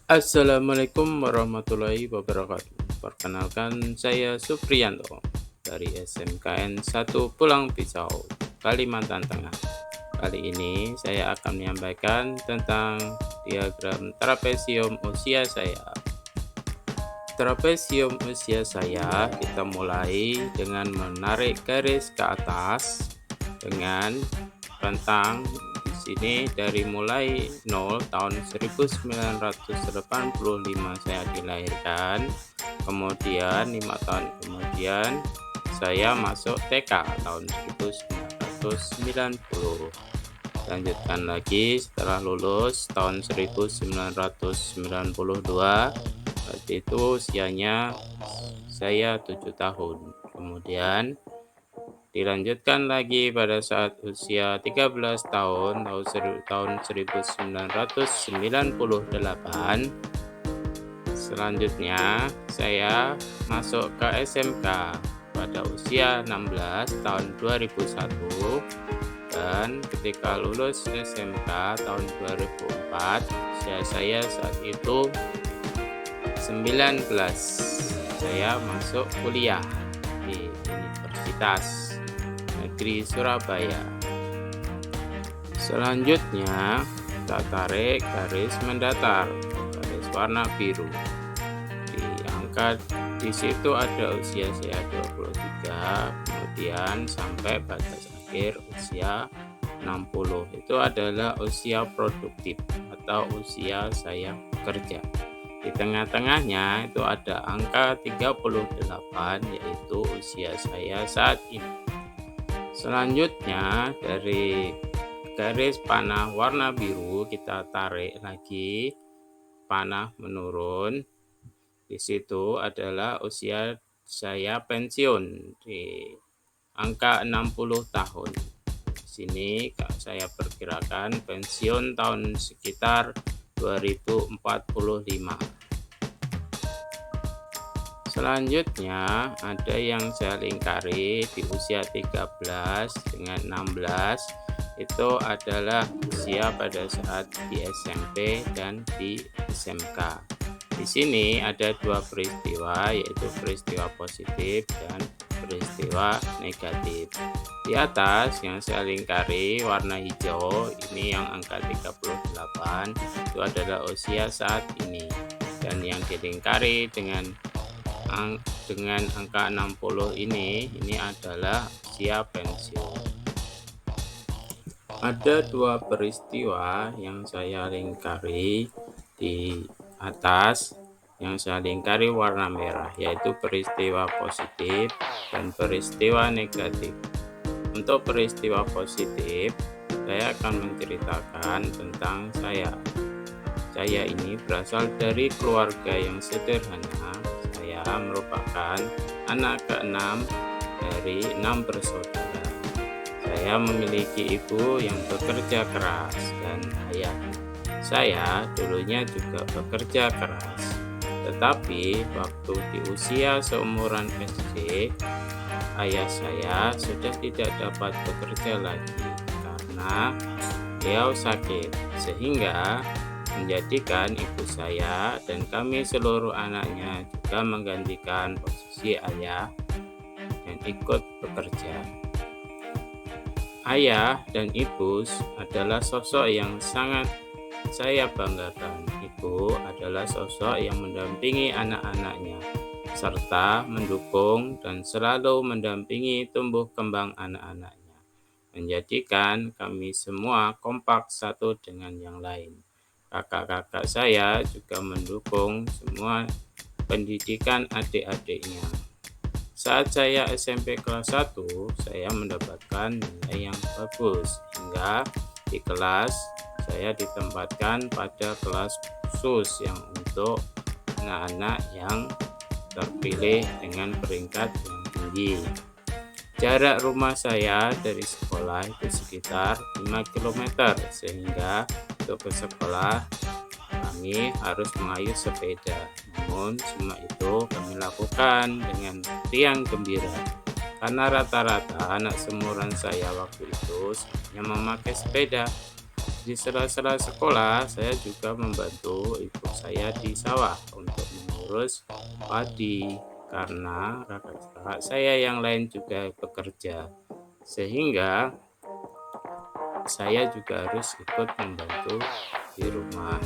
Assalamualaikum warahmatullahi wabarakatuh. Perkenalkan, saya Supriyanto dari SMKN 1 Pulang Pisau, Kalimantan Tengah. Kali ini saya akan menyampaikan tentang diagram trapesium usia saya. Trapesium usia saya kita mulai dengan menarik garis ke atas dengan rentang di sini dari mulai 0 tahun 1985 saya dilahirkan, kemudian 5 tahun kemudian saya masuk TK tahun 1990. Lanjutkan lagi setelah lulus tahun 1992, waktu itu usianya saya 7 tahun. Kemudian dilanjutkan lagi pada saat usia 13 tahun tahun 1998. Selanjutnya saya masuk ke SMK pada usia 16 tahun 2001, dan ketika lulus SMK tahun 2004 usia saya saat itu 19. Saya masuk kuliah di Universitas Negeri Surabaya. Selanjutnya kita tarik garis mendatar, garis warna biru. Di angka di situ ada usia saya 23, kemudian sampai batas akhir usia 60. Itu adalah usia produktif atau usia saya bekerja. Di tengah-tengahnya itu ada angka 38, yaitu usia saya saat ini. Selanjutnya dari garis panah warna biru kita tarik lagi panah menurun. Di situ adalah usia saya pensiun di angka 60 tahun. Di sini saya perkirakan pensiun tahun sekitar 2045. Selanjutnya ada yang saya lingkari di usia 13 dengan 16, itu adalah usia pada saat di SMP dan di SMK. Di sini ada dua peristiwa, yaitu peristiwa positif dan peristiwa negatif. Di atas yang saya lingkari warna hijau ini yang angka 38 itu adalah usia saat ini, dan yang dilingkari dengan angka 60 ini adalah usia pensiun. Ada dua peristiwa yang saya lingkari di atas, yang saya lingkari warna merah, yaitu peristiwa positif dan peristiwa negatif. Untuk peristiwa positif, saya akan menceritakan tentang saya. Saya ini berasal dari keluarga yang sederhana. Saya merupakan anak ke-6 dari 6 bersaudara. Saya memiliki ibu yang bekerja keras dan ayah saya dulunya juga bekerja keras. Tetapi waktu di usia seumuran SD, ayah saya sudah tidak dapat bekerja lagi karena beliau sakit, sehingga menjadikan ibu saya dan kami seluruh anaknya juga menggantikan posisi ayah dan ikut bekerja. Ayah dan ibu adalah sosok yang sangat saya banggakan. Ibu adalah sosok yang mendampingi anak-anaknya serta mendukung dan selalu mendampingi tumbuh kembang anak-anaknya, menjadikan kami semua kompak satu dengan yang lain. Kakak-kakak saya juga mendukung semua pendidikan adik-adiknya. Saat saya SMP kelas 1, saya mendapatkan nilai yang bagus, hingga di kelas saya ditempatkan pada kelas khusus yang untuk anak-anak yang terpilih dengan peringkat yang tinggi. Jarak rumah saya dari sekolah itu sekitar 5 km, sehingga untuk ke sekolah kami harus mengayuh sepeda. Namun semua itu kami lakukan dengan riang gembira, karena rata-rata anak seumuran saya waktu itu semuanya memakai sepeda. Di sela-sela sekolah, saya juga membantu ibu saya di sawah untuk mengurus padi karena kakak saya yang lain juga bekerja. Sehingga saya juga harus ikut membantu di rumah.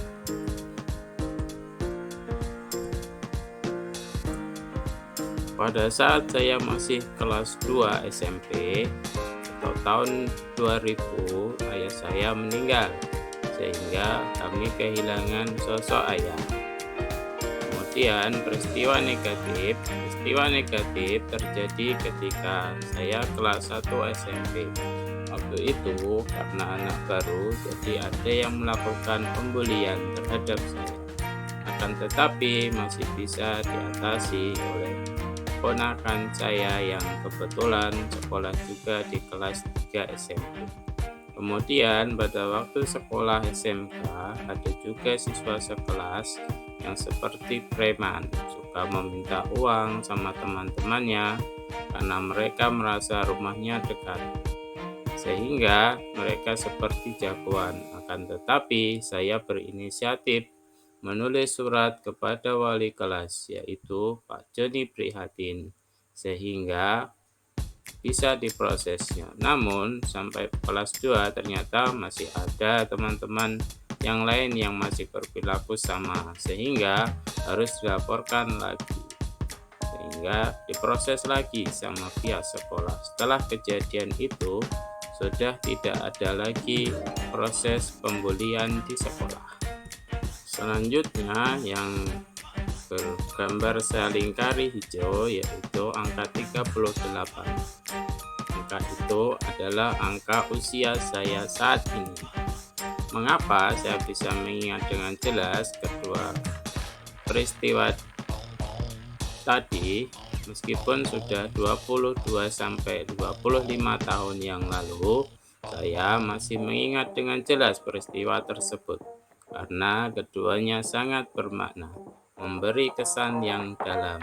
Pada saat saya masih kelas 2 SMP atau tahun 2000, ayah saya meninggal sehingga kami kehilangan sosok ayah. Kemudian peristiwa negatif terjadi ketika saya kelas 1 SMP. Waktu itu karena anak baru, jadi ada yang melakukan pembulian terhadap saya. Akan tetapi masih bisa diatasi oleh ponakan saya yang kebetulan sekolah juga di kelas 3 SMP. Kemudian pada waktu sekolah SMK ada juga siswa sekelas yang seperti preman, suka meminta uang sama teman-temannya karena mereka merasa rumahnya dekat. Sehingga mereka seperti jagoan. Akan tetapi saya berinisiatif menulis surat kepada wali kelas, yaitu Pak Joni Prihatin, sehingga bisa diprosesnya. Namun sampai kelas 2 ternyata masih ada teman-teman yang lain yang masih berperilaku sama, sehingga harus dilaporkan lagi, sehingga diproses lagi sama pihak sekolah. Setelah kejadian itu sudah tidak ada lagi proses pembulian di sekolah. Selanjutnya yang bergambar selingkari hijau yaitu angka 38. Angka itu adalah angka usia saya saat ini. Mengapa saya bisa mengingat dengan jelas kedua peristiwa tadi meskipun sudah 22-25 tahun yang lalu, saya masih mengingat dengan jelas peristiwa tersebut. Karena keduanya sangat bermakna, memberi kesan yang dalam,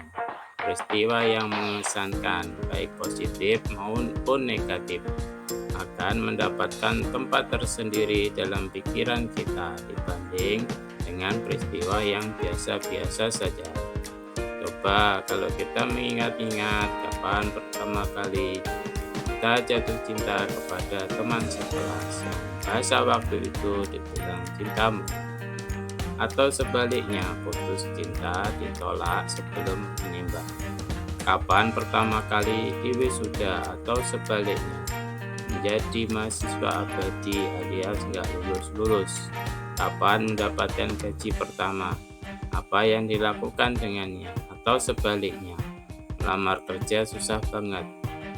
peristiwa yang mengesankan, baik positif maupun negatif, akan mendapatkan tempat tersendiri dalam pikiran kita dibanding dengan peristiwa yang biasa-biasa saja. Coba kalau kita mengingat-ingat kapan pertama kali kita jatuh cinta kepada teman sekelas yang bahasa waktu itu dibilang cintamu, atau sebaliknya putus cinta ditolak sebelum menimbang. Kapan pertama kali di wisuda atau sebaliknya menjadi mahasiswa abadi alias nggak lulus-lulus. Kapan mendapatkan gaji pertama, apa yang dilakukan dengannya, atau sebaliknya melamar kerja susah banget.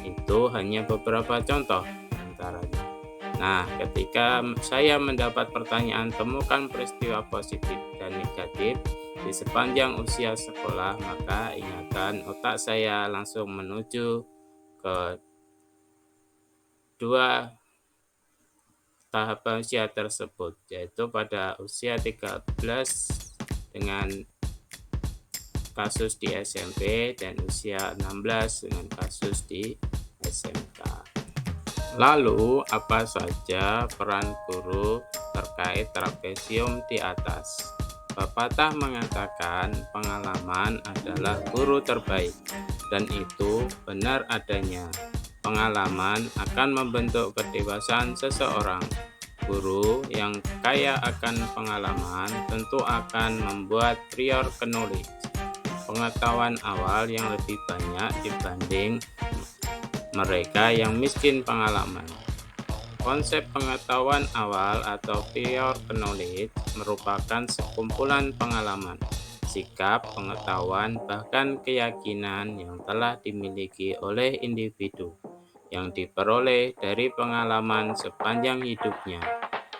Itu hanya beberapa contoh antaranya. Nah, ketika saya mendapat pertanyaan, temukan peristiwa positif dan negatif di sepanjang usia sekolah, maka ingatan otak saya langsung menuju ke dua tahapan usia tersebut, yaitu pada usia 13 dengan kasus di SMP dan usia 16 dengan kasus di SMK. Lalu, apa saja peran guru terkait trapesium di atas? Pepatah mengatakan pengalaman adalah guru terbaik, dan itu benar adanya. Pengalaman akan membentuk kedewasaan seseorang. Guru yang kaya akan pengalaman tentu akan membuat prior knowledge, pengetahuan awal yang lebih banyak dibanding mereka yang miskin pengalaman. Konsep pengetahuan awal atau prior knowledge merupakan sekumpulan pengalaman, sikap, pengetahuan, bahkan keyakinan yang telah dimiliki oleh individu, yang diperoleh dari pengalaman sepanjang hidupnya,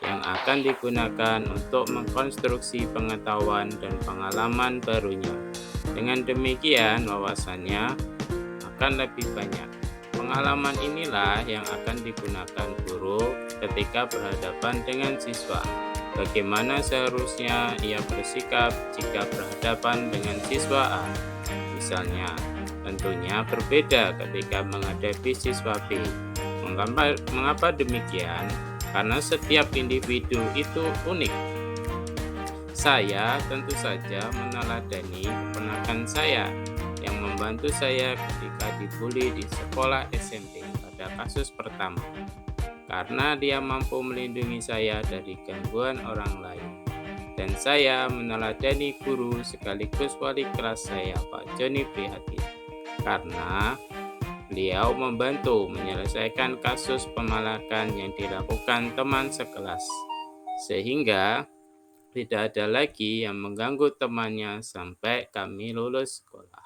yang akan digunakan untuk mengkonstruksi pengetahuan dan pengalaman barunya. Dengan demikian, wawasannya akan lebih banyak. Pengalaman inilah yang akan digunakan guru ketika berhadapan dengan siswa. Bagaimana seharusnya ia bersikap jika berhadapan dengan siswa A? Misalnya, tentunya berbeda ketika menghadapi siswa B. Mengapa demikian? karena setiap individu itu unik. Saya tentu saja meneladani keponakan saya yang membantu saya ketika dibully di sekolah SMP pada kasus pertama, karena dia mampu melindungi saya dari gangguan orang lain. Dan saya meneladani guru sekaligus wali kelas saya, Pak Joni Prihatin, karena beliau membantu menyelesaikan kasus pemalakan yang dilakukan teman sekelas, sehingga tidak ada lagi yang mengganggu temannya sampai kami lulus sekolah.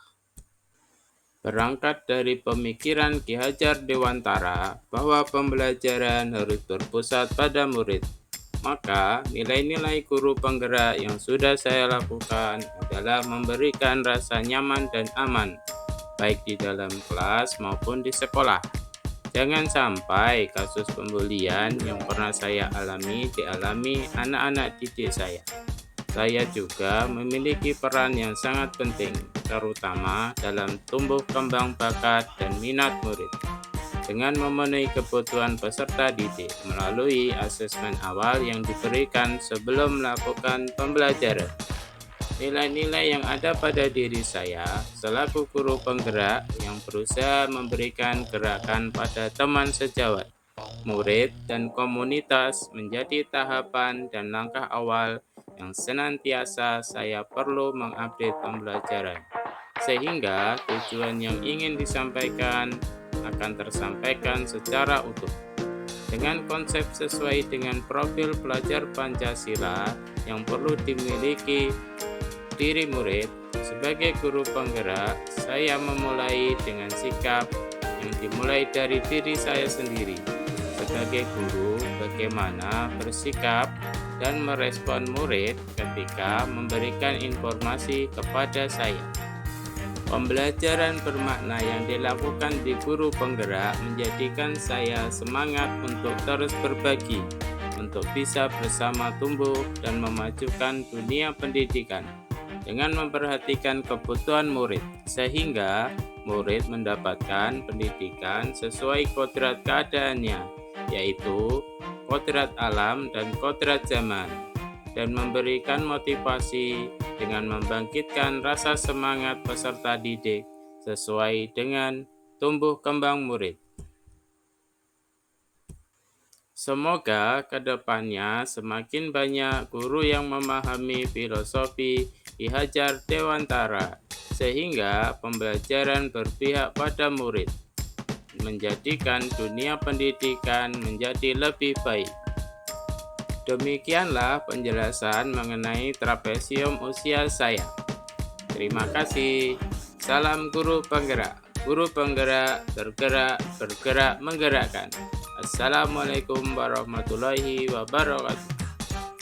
Berangkat dari pemikiran Ki Hajar Dewantara bahwa pembelajaran harus berpusat pada murid, maka nilai-nilai guru penggerak yang sudah saya lakukan adalah memberikan rasa nyaman dan aman, baik di dalam kelas maupun di sekolah. Jangan sampai kasus pembulian yang pernah saya alami dialami anak-anak didik saya. Saya juga memiliki peran yang sangat penting, terutama dalam tumbuh kembang bakat dan minat murid, dengan memenuhi kebutuhan peserta didik melalui asesmen awal yang diberikan sebelum melakukan pembelajaran. Nilai-nilai yang ada pada diri saya selaku guru penggerak yang berusaha memberikan gerakan pada teman sejawat, murid, dan komunitas menjadi tahapan dan langkah awal yang senantiasa saya perlu mengupdate pembelajaran, sehingga tujuan yang ingin disampaikan akan tersampaikan secara utuh, dengan konsep sesuai dengan profil pelajar Pancasila yang perlu dimiliki diri murid. Sebagai guru penggerak, saya memulai dengan sikap yang dimulai dari diri saya sendiri. Sebagai guru, bagaimana bersikap dan merespon murid ketika memberikan informasi kepada saya. Pembelajaran bermakna yang dilakukan di guru penggerak menjadikan saya semangat untuk terus berbagi, untuk bisa bersama tumbuh dan memajukan dunia pendidikan dengan memperhatikan kebutuhan murid, sehingga murid mendapatkan pendidikan sesuai kodrat keadaannya, yaitu kodrat alam dan kodrat zaman, dan memberikan motivasi dengan membangkitkan rasa semangat peserta didik sesuai dengan tumbuh kembang murid. Semoga kedepannya semakin banyak guru yang memahami filosofi Ki Hajar Dewantara, sehingga pembelajaran berpihak pada murid, menjadikan dunia pendidikan menjadi lebih baik. Demikianlah penjelasan mengenai trapesium usia saya. Terima kasih. Salam guru penggerak. Guru penggerak, bergerak, bergerak, menggerakkan. Assalamualaikum warahmatullahi wabarakatuh.